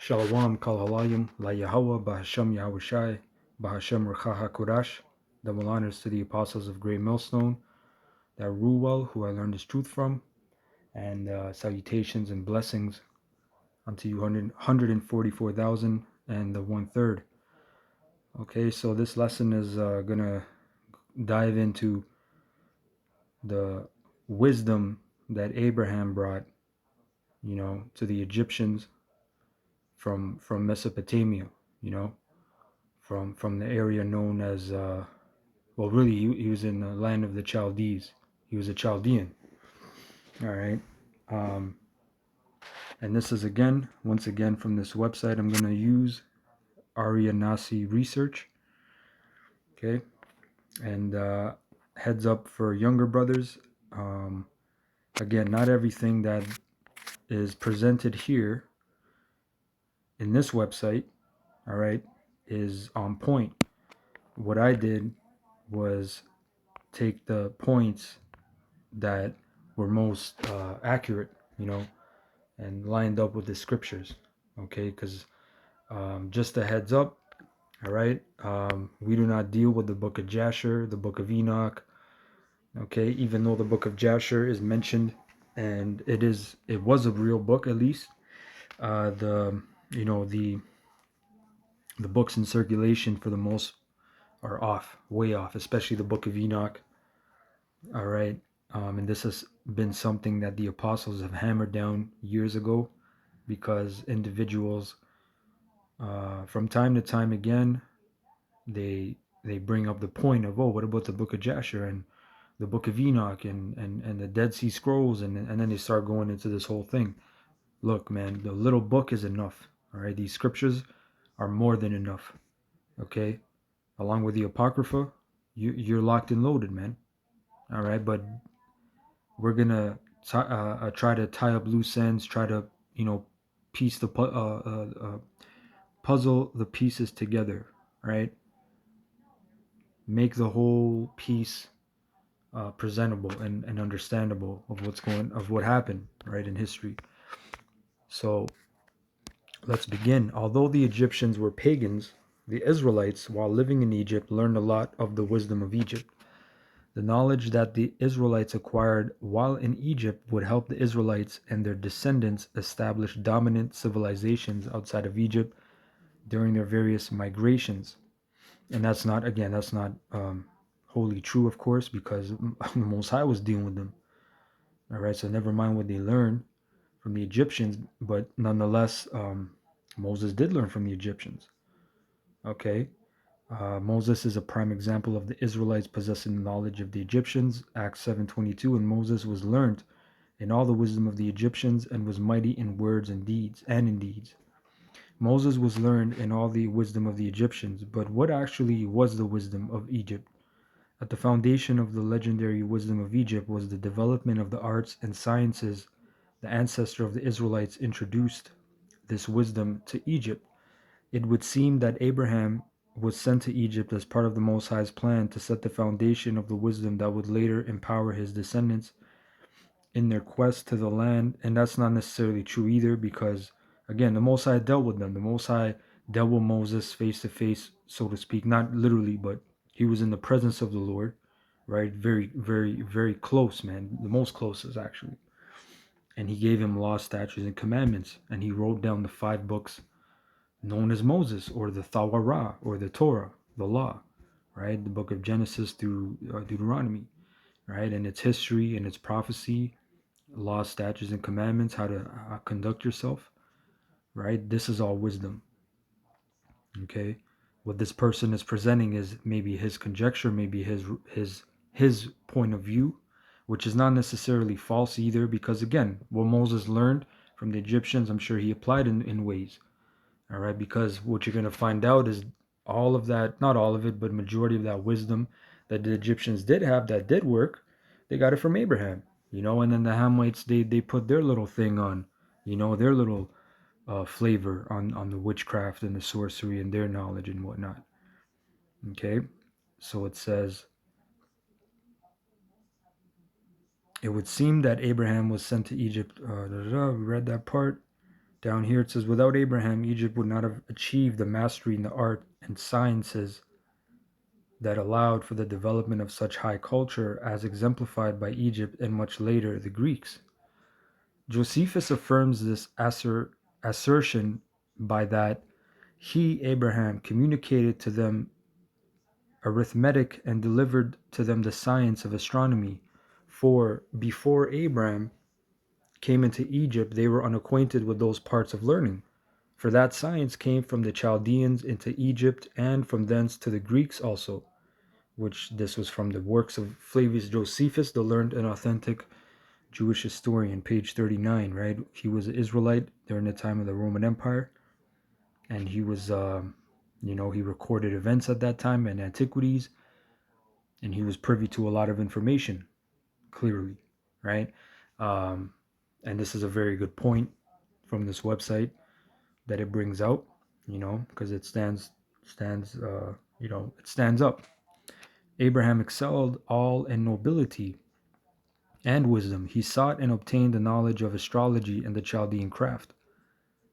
Shalom Kal Halayim La Yahweh Bahasham Yahushai Bahasham Recha HaKodash. Double honors to the apostles of Great Millstone that rule well, who I learned this truth from, and salutations and blessings unto you 144,000 and the 1/3. Okay, so this lesson is gonna dive into the wisdom that Abraham brought, to the Egyptians from Mesopotamia, from the area known as really he was in the land of the Chaldees. He was a Chaldean. All right. And this is once again from this website. I'm going to use Arya Nasi Research. Okay. And heads up for younger brothers. Again, not everything that is presented here in this website, all right, is on point. What I did was take the points that were most accurate, and lined up with the scriptures. Okay, because just a heads up, all right, we do not deal with the book of Jasher, the book of Enoch. Okay, even though the book of Jasher is mentioned, and it was a real book at least. The the books in circulation for the most are off, way off, especially the book of Enoch. All right. And this has been something that the apostles have hammered down years ago, because individuals, from time to time again, they bring up the point of, oh, what about the book of Jasher and the book of Enoch and the Dead Sea Scrolls, and then they start going into this whole thing. Look, man, the little book is enough. All right, these scriptures are more than enough. Okay, along with the Apocrypha, you're locked and loaded, man. All right, but we're gonna try to tie up loose ends, try to piece the puzzle the pieces together, right? Make the whole piece presentable and understandable of what happened, right, in history. So let's begin. Although the Egyptians were pagans, the Israelites, while living in Egypt, learned a lot of the wisdom of Egypt. The knowledge that the Israelites acquired while in Egypt would help the Israelites and their descendants establish dominant civilizations outside of Egypt during their various migrations. And that's not wholly true, of course, because the Most High was dealing with them. All right, so never mind what they learned from the Egyptians, but nonetheless, Moses did learn from the Egyptians. Okay, Moses is a prime example of the Israelites possessing the knowledge of the Egyptians. Acts 7:22, and Moses was learned in all the wisdom of the Egyptians and was mighty in words and deeds and in deeds. Moses was learned in all the wisdom of the Egyptians, but what actually was the wisdom of Egypt? At the foundation of the legendary wisdom of Egypt was the development of the arts and sciences. The ancestor of the Israelites introduced this wisdom to Egypt. It would seem that Abraham was sent to Egypt as part of the Most High's plan to set the foundation of the wisdom that would later empower his descendants in their quest to the land. And that's not necessarily true either, because again, the Most High dealt with them. The Most High dealt with Moses face to face, so to speak, not literally, but he was in the presence of the Lord, right? Very, very, very close, man. The most closest, actually. And he gave him law, statutes, and commandments. And he wrote down the 5 books known as Moses, or the Tawara, or the Torah, the law, right? The book of Genesis through Deuteronomy, right? And its history and its prophecy, law, statutes, and commandments, how to conduct yourself, right? This is all wisdom. Okay, what this person is presenting is maybe his conjecture, maybe his point of view, which is not necessarily false either, because again, what Moses learned from the Egyptians, I'm sure he applied in ways. All right, because what you're going to find out is all of that, not all of it, but majority of that wisdom that the Egyptians did have that did work, they got it from Abraham, and then the Hamites, they put their little thing on, their little flavor on the witchcraft and the sorcery and their knowledge and whatnot. Okay, so it says, it would seem that Abraham was sent to Egypt. We read that part. Down here it says, without Abraham, Egypt would not have achieved the mastery in the art and sciences that allowed for the development of such high culture as exemplified by Egypt and much later the Greeks. Josephus affirms this assertion by that he, Abraham, communicated to them arithmetic and delivered to them the science of astronomy. For before Abraham came into Egypt, they were unacquainted with those parts of learning. For that science came from the Chaldeans into Egypt, and from thence to the Greeks also, which this was from the works of Flavius Josephus, the learned and authentic Jewish historian, page 39, right? He was an Israelite during the time of the Roman Empire, and he was, he recorded events at that time and antiquities, and he was privy to a lot of information, clearly, right? And this is a very good point from this website that it brings out, because it it stands up. Abraham excelled all in nobility and wisdom. He sought and obtained the knowledge of astrology and the Chaldean craft,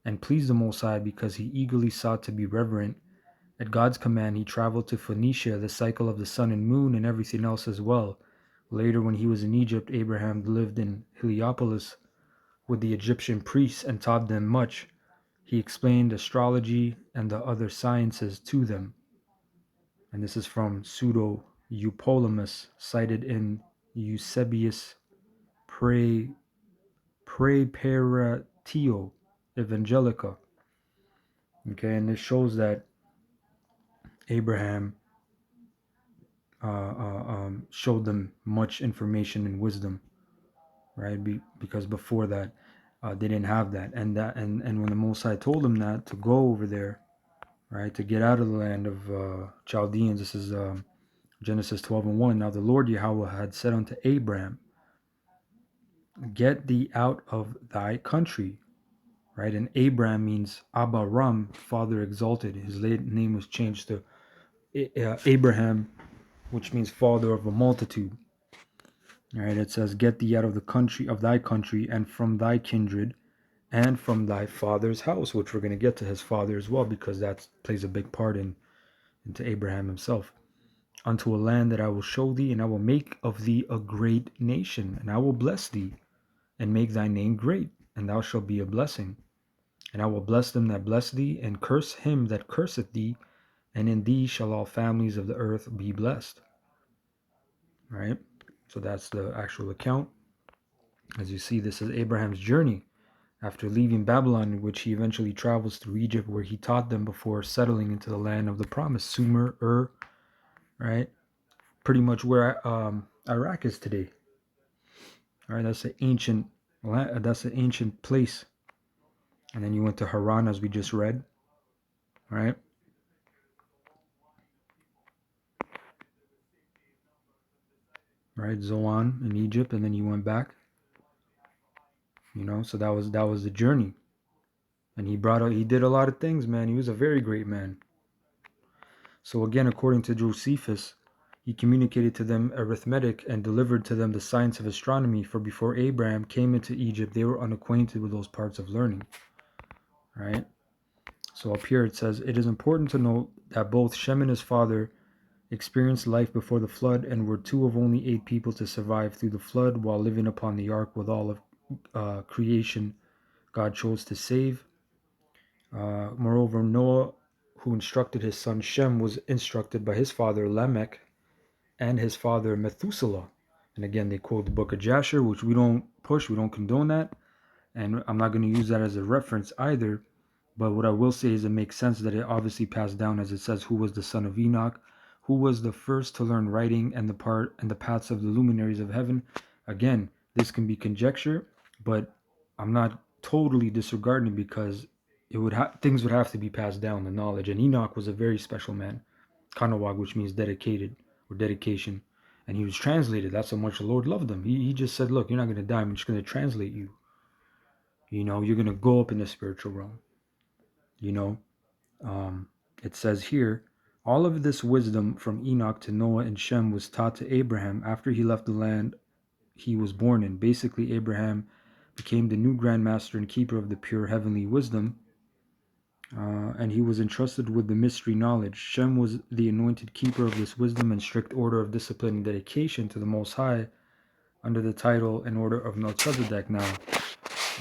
and pleased the Most High because he eagerly sought to be reverent. At God's command, he traveled to Phoenicia, the cycle of the sun and moon, and everything else as well. Later, when he was in Egypt, Abraham lived in Heliopolis with the Egyptian priests and taught them much. He explained astrology and the other sciences to them. And this is from Pseudo Eupolemus, cited in Eusebius Praeparatio Evangelica. Okay, and this shows that Abraham showed them much information and wisdom, right? Because before that, they didn't have that, and when the Most High told them that to go over there, right, to get out of the land of Chaldeans. This is Genesis 12:1. Now the Lord Yahweh had said unto Abraham, "Get thee out of thy country." Right, and Abraham means Abba Ram, Father exalted. His name was changed to Abraham, which means father of a multitude. All right, it says, "Get thee out of the country of thy country, and from thy kindred, and from thy father's house," which we're going to get to his father as well, because that plays a big part into Abraham himself. "Unto a land that I will show thee, and I will make of thee a great nation, and I will bless thee, and make thy name great, and thou shalt be a blessing. And I will bless them that bless thee, and curse him that curseth thee, and in thee shall all families of the earth be blessed." Right? So that's the actual account. As you see, this is Abraham's journey after leaving Babylon, in which he eventually travels through Egypt, where he taught them before settling into the land of the promise, Sumer, right? Pretty much where Iraq is today. All right, that's an ancient place. And then you went to Haran, as we just read, right? Right, Zoan in Egypt, and then you went back. So that was the journey. And he did a lot of things, man. He was a very great man. So again, according to Josephus, he communicated to them arithmetic and delivered to them the science of astronomy, for before Abraham came into Egypt, they were unacquainted with those parts of learning. Right? So up here it says, "It is important to note that both Shem and his father experienced life before the flood and were two of only 8 people to survive through the flood while living upon the ark with all of creation God chose to save. Moreover, Noah, who instructed his son Shem, was instructed by his father Lamech and his father Methuselah." And again, they quote the book of Jasher, which we don't push, we don't condone that. And I'm not going to use that as a reference either. But what I will say is it makes sense that it obviously passed down, as it says, "Who was the son of Enoch, who was the first to learn writing and the paths of the luminaries of heaven." Again, this can be conjecture, but I'm not totally disregarding it, because things would have to be passed down, the knowledge. And Enoch was a very special man, Kanawag, which means dedicated or dedication. And he was translated. That's how much the Lord loved him. He just said, "Look, you're not going to die. I'm just going to translate you. You're going to go up in the spiritual realm." It says here, "All of this wisdom from Enoch to Noah and Shem was taught to Abraham after he left the land he was born in." Basically, Abraham became the new Grand Master and keeper of the pure heavenly wisdom, and he was entrusted with the mystery knowledge. Shem was the anointed keeper of this wisdom and strict order of discipline and dedication to the Most High under the title and order of Melchizedek. Now,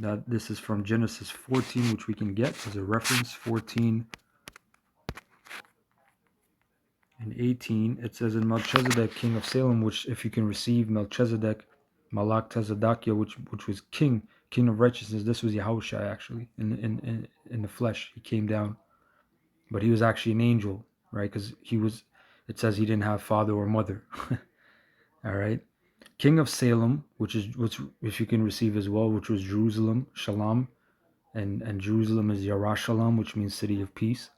that this is from Genesis 14, which we can get as a reference, 14 and 18. It says, in Melchizedek, king of Salem, which if you can receive Melchizedek, Malak Tezedakia, which was king of righteousness. This was Yahushua actually in the flesh. He came down, but he was actually an angel, right? Because it says he didn't have father or mother. All right. King of Salem, which if you can receive as well, which was Jerusalem, Shalom, and Jerusalem is Yerushalayim, which means city of peace.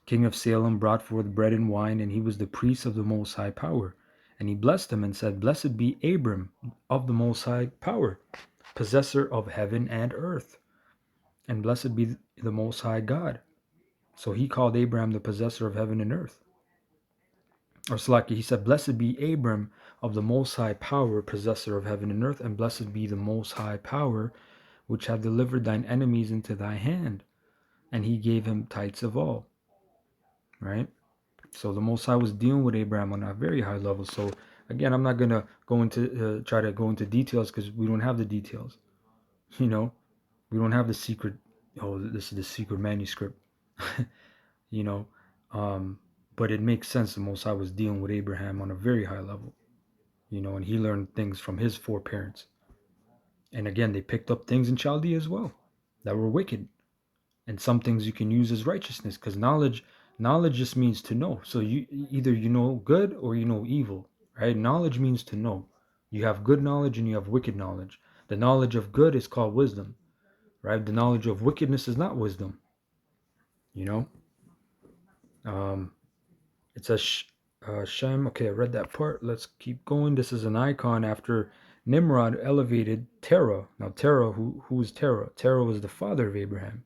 King of Salem brought forth bread and wine, and he was the priest of the Most High Power. And he blessed him and said, Blessed be Abram of the Most High Power, possessor of heaven and earth, and blessed be the Most High God. So he called Abraham the possessor of heaven and earth. Or Slaki, he said, Blessed be Abram of the Most High Power, possessor of heaven and earth, and blessed be the Most High Power, which hath delivered thine enemies into thy hand. And he gave him tithes of all. Right? So the Most High was dealing with Abraham on a very high level. So again, I'm not going to go into, try to go into details because we don't have the details. You know, we don't have the secret, oh, this is the secret manuscript. You know, but it makes sense the Most High was dealing with Abraham on a very high level. You know, and he learned things from his foreparents. And again, they picked up things in Chaldea as well that were wicked. And some things you can use as righteousness, because knowledge just means to know. So you either you know good or you know evil, right? Knowledge means to know. You have good knowledge and you have wicked knowledge. The knowledge of good is called wisdom, right? The knowledge of wickedness is not wisdom. You know, it says Shem. Okay, I read that part. Let's keep going. This is an icon after Nimrod elevated Terah. Now Terah, who is Terah? Terah was the father of Abraham.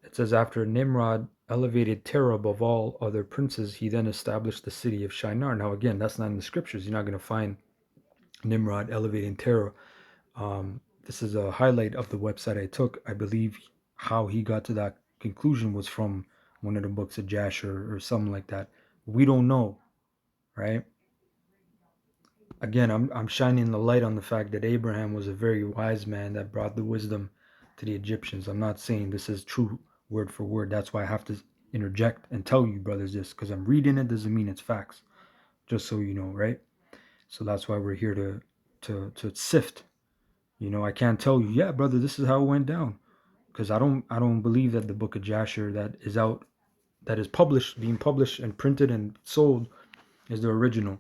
It says, after Nimrod elevated Terah above all other princes, he then established the city of Shinar. Now, again, that's not in the scriptures. You're not going to find Nimrod elevating Terah. This is a highlight of the website I took. I believe how he got to that conclusion was from one of the books of Jasher or something like that. We don't know, right? Again, I'm shining the light on the fact that Abraham was a very wise man that brought the wisdom to the Egyptians. I'm not saying this is true word for word. That's why I have to interject and tell you brothers this, because I'm reading it doesn't mean it's facts. Just so you know, right? So that's why we're here to sift. You know, I can't tell you, yeah, brother, this is how it went down, because I don't believe that the book of Jasher that is published, being published and printed and sold, is the original.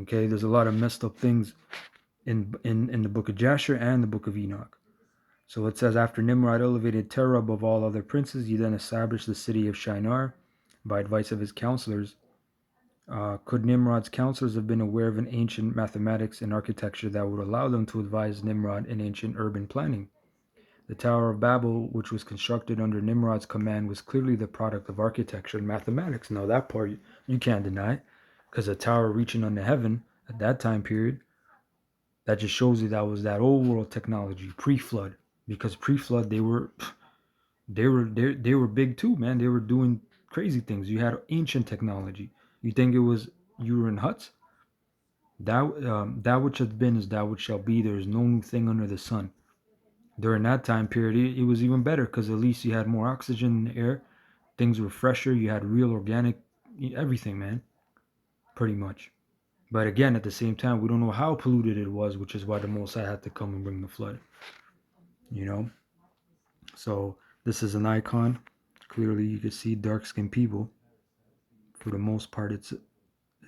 Okay, there's a lot of messed up things in the book of Jasher and the book of Enoch. So it says, after Nimrod elevated Terah above all other princes, he then established the city of Shinar by advice of his counselors. Could Nimrod's counselors have been aware of an ancient mathematics and architecture that would allow them to advise Nimrod in ancient urban planning? The Tower of Babel, which was constructed under Nimrod's command, was clearly the product of architecture and mathematics. Now that part you can't deny, because a tower reaching unto heaven at that time period, that just shows you that was that old world technology, pre-flood. Because pre-flood they were big too, man. They were doing crazy things. You had ancient technology. You think you were in huts? That which has been is that which shall be. There is no new thing under the sun. During that time period, it was even better because at least you had more oxygen in the air. Things were fresher. You had real organic everything, man. Pretty much. But again, at the same time, we don't know how polluted it was, which is why the Most High had to come and bring the flood. You know? So this is an icon. Clearly you can see dark-skinned people. For the most part, it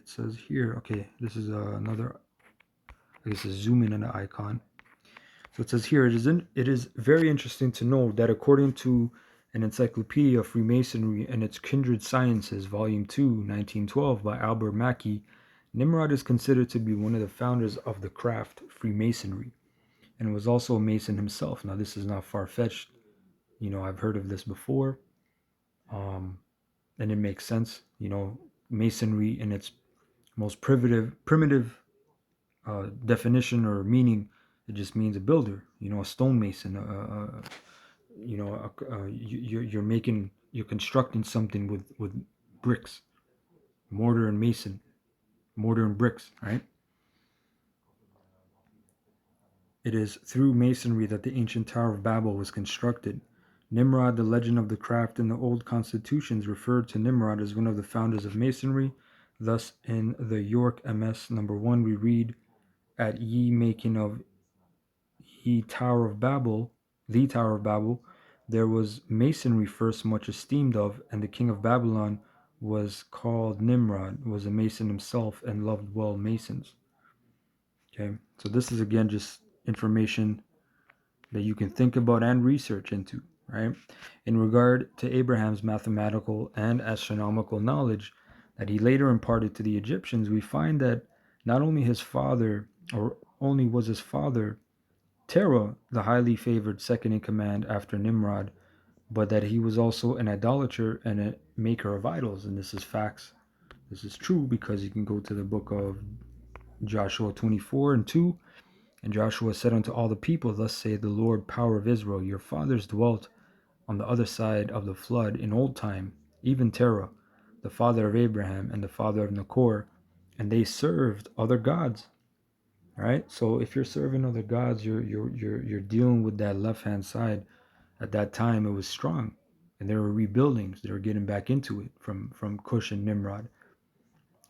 says here. Okay, this is another. I guess zoom in on the icon. So it says here, it is very interesting to know that according to an Encyclopedia of Freemasonry and its Kindred Sciences, Volume 2, 1912, by Albert Mackey, Nimrod is considered to be one of the founders of the craft Freemasonry, and was also a Mason himself. Now, this is not far-fetched. You know, I've heard of this before, and it makes sense. You know, Masonry in its most primitive definition or meaning It just means a builder, a stonemason. You're constructing something with bricks, mortar and bricks, right? It is through masonry that the ancient Tower of Babel was constructed. Nimrod, the legend of the craft in the old constitutions, referred to Nimrod as one of the founders of masonry. Thus, in the York MS number 1, we read, "At ye making of ye Tower of Babel, the Tower of Babel, there was masonry first much esteemed of, and the king of Babylon was called Nimrod, was a mason himself, and loved well masons." Okay, so this is again just information that you can think about and research into, right? In regard to Abraham's mathematical and astronomical knowledge that he later imparted to the Egyptians, we find that not only his father, or only was his father, Terah, the highly favored second in command after Nimrod, but that he was also an idolater and a maker of idols. And this is facts. This is true because you can go to the book of Joshua 24:2. And Joshua said unto all the people, Thus saith the Lord, power of Israel, your fathers dwelt on the other side of the flood in old time, even Terah, the father of Abraham and the father of Nachor, and they served other gods. Right? So if you're serving other gods, you're dealing with that left-hand side. At that time, it was strong, and there were rebuildings. They were getting back into it from Cush and Nimrod.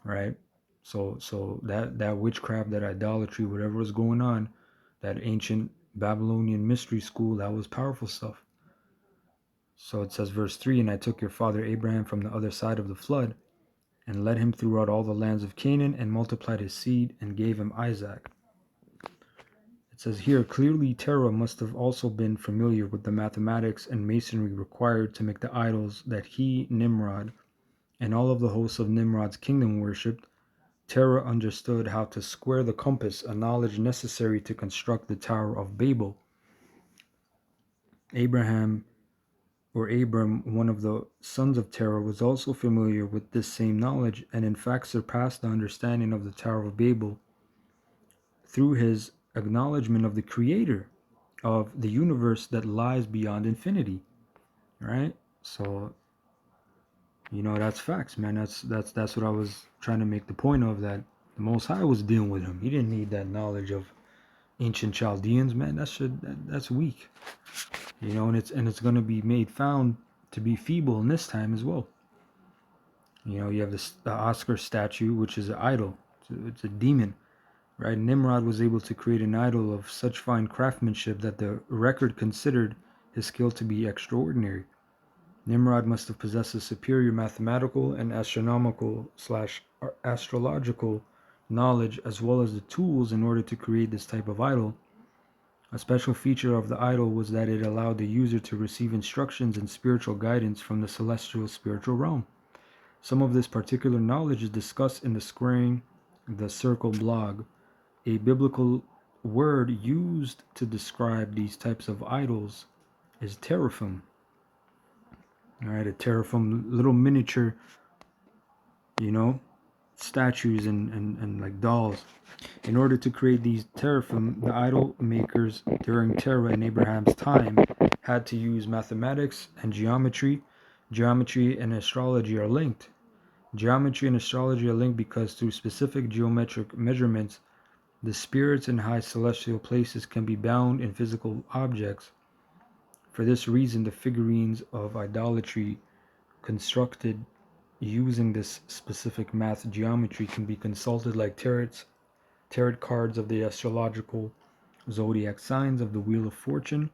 Right? So that witchcraft, that idolatry, whatever was going on, that ancient Babylonian mystery school, that was powerful stuff. So it says, verse 3, And I took your father Abraham from the other side of the flood, and led him throughout all the lands of Canaan, and multiplied his seed, and gave him Isaac. It says here, clearly Terah must have also been familiar with the mathematics and masonry required to make the idols that he, Nimrod, and all of the hosts of Nimrod's kingdom worshipped. Terah understood how to square the compass, a knowledge necessary to construct the Tower of Babel. Abram, one of the sons of Terah, was also familiar with this same knowledge, and in fact surpassed the understanding of the Tower of Babel through his acknowledgement of the creator of the universe that lies beyond infinity. Right? So, that's facts, man. That's what I was trying to make the point of, that the Most High was dealing with him. He didn't need that knowledge of ancient Chaldeans, man. That's weak. And it's going to be made found to be feeble in this time as well. You have the Oscar statue, which is an idol. It's a demon, right? Nimrod was able to create an idol of such fine craftsmanship that the record considered his skill to be extraordinary. Nimrod must have possessed a superior mathematical and astronomical/astrological knowledge, as well as the tools in order to create this type of idol. A special feature of the idol was that it allowed the user to receive instructions and spiritual guidance from the celestial spiritual realm. Some of this particular knowledge is discussed in the Squaring the Circle blog. A biblical word used to describe these types of idols is teraphim. All right, a teraphim, little miniature, statues and like dolls. In order to create these teraphim, the idol makers during Terah and Abraham's time had to use mathematics and geometry. Geometry and astrology are linked. Geometry and astrology are linked because through specific geometric measurements, the spirits in high celestial places can be bound in physical objects. For this reason, the figurines of idolatry constructed using this specific math geometry can be consulted like tarot cards of the astrological zodiac signs of the Wheel of Fortune.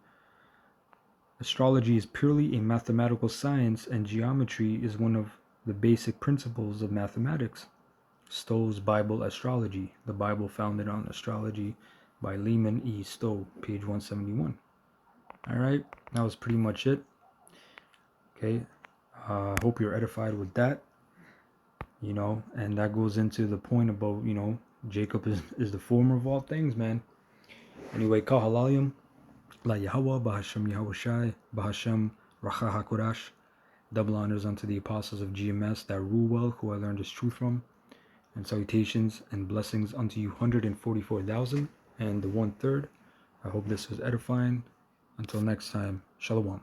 Astrology is purely a mathematical science, and geometry is one of the basic principles of mathematics. Stowe's Bible Astrology, the Bible founded on astrology, by Lehman E. Stowe, page 171. All right, that was pretty much it. Okay, hope you're edified with that. And that goes into the point about, Jacob is the former of all things, man. Anyway, Kahalalim, La Yahweh, Bahasham Yahushai, Bahasham Racha HaKodash. Double honors unto the apostles of GMS that rule well, who I learned this truth from. And salutations and blessings unto you 144,000 and the 1/3. I hope this was edifying. Until next time, Shalom.